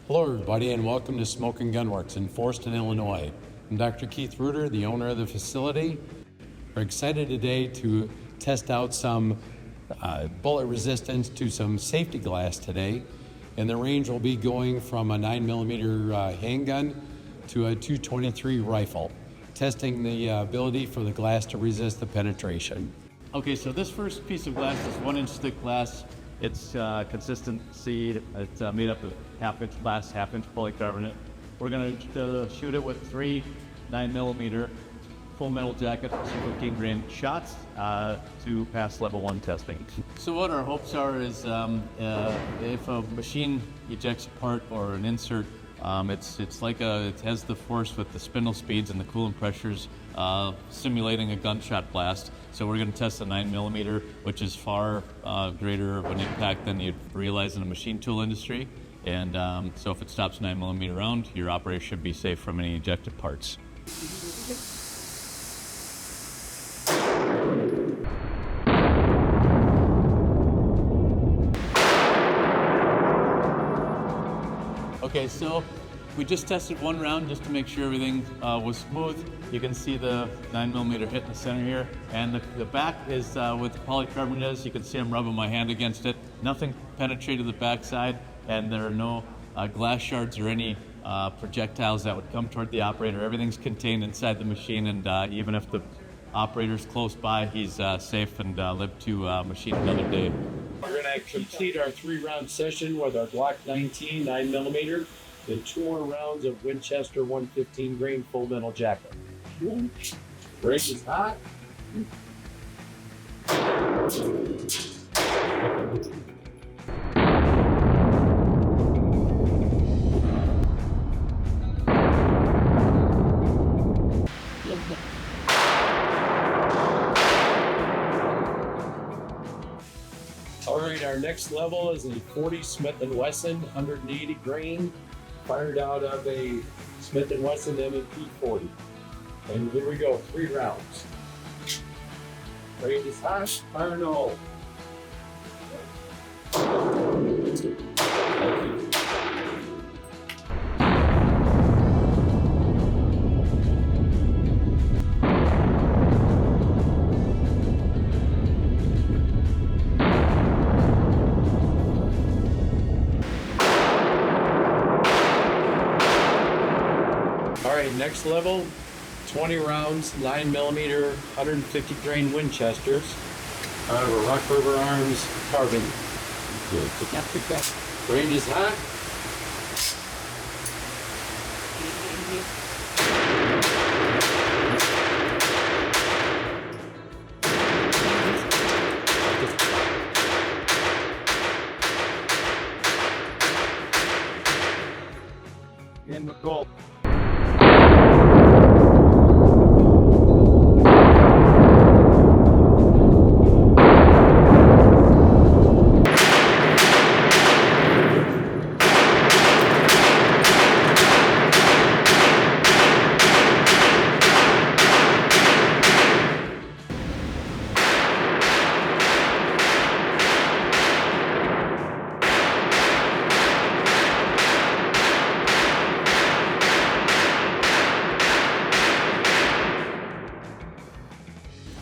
Hello everybody and welcome to Smoke and Gun Works in Forston, Illinois. I'm Dr. Keith Reuter, the owner of the facility. We're excited today to test out some bullet resistance to some safety glass today. And the range will be going from a 9mm handgun to a .223 rifle, testing the ability for the glass to resist the penetration. Okay, so this first piece of glass is 1-inch thick glass. It's consistency. It's made up of half-inch glass, half-inch polycarbonate. We're going to shoot it with 3 9mm full metal jacket 15 grain shots to pass level 1 testing. So what our hopes are is if a machine ejects a part or an insert, it has the force with the spindle speeds and the coolant pressures simulating a gunshot blast. So we're going to test the 9mm, which is far greater of an impact than you'd realize in the machine tool industry. And so if it stops 9mm round, your operator should be safe from any ejected parts. Okay, so we just tested 1 round just to make sure everything was smooth. You can see the 9mm hit in the center here. And the back is with polycarbonate. You can see I'm rubbing my hand against it. Nothing penetrated the backside, and there are no glass shards or any projectiles that would come toward the operator. Everything's contained inside the machine, and even if the operator's close by, he's safe and live to machine another day. We're going to complete our 3-round session with our Glock 19 9mm, then 2 more rounds of Winchester 115 grain full metal jacket. Range is hot. All right, our next level is a 40 Smith & Wesson 180 grain, fired out of a Smith & Wesson M&P40. And here we go, 3 rounds. Range is hot, fire in the hole. All right, next level, 20 rounds, 9mm, 150 grain Winchesters out of a River Arms carbine. Good. Range is hot. And the goal.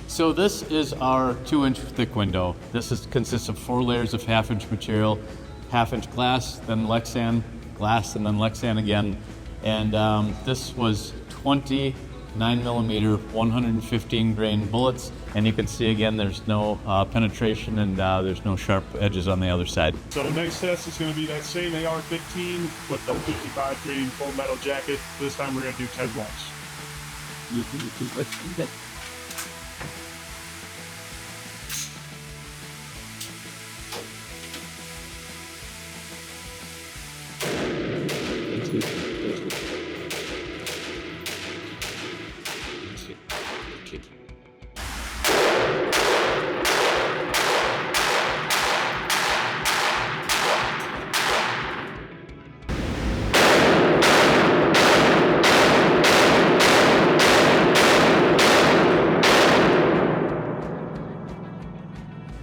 So this is our 2-inch thick window. This consists of 4 layers of half-inch material, half-inch glass, then Lexan glass, and then Lexan again. And this was 20 9mm 115 grain bullets, and you can see again there's no penetration and there's no sharp edges on the other side. So the next test is going to be that same AR-15 with the 55 grain full metal jacket. This time we're going to do 10 rounds.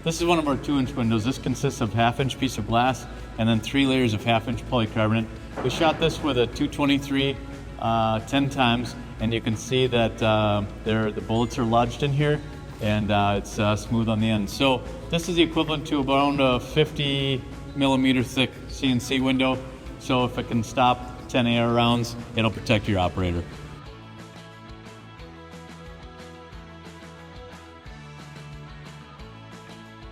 This is one of our 2-inch windows. This consists of half-inch piece of glass and then 3 layers of half-inch polycarbonate. We shot this with a 223 10 times, and you can see that the bullets are lodged in here, and it's smooth on the end. So this is the equivalent to around a 50 millimeter thick CNC window. So if it can stop 10 AR rounds, it'll protect your operator.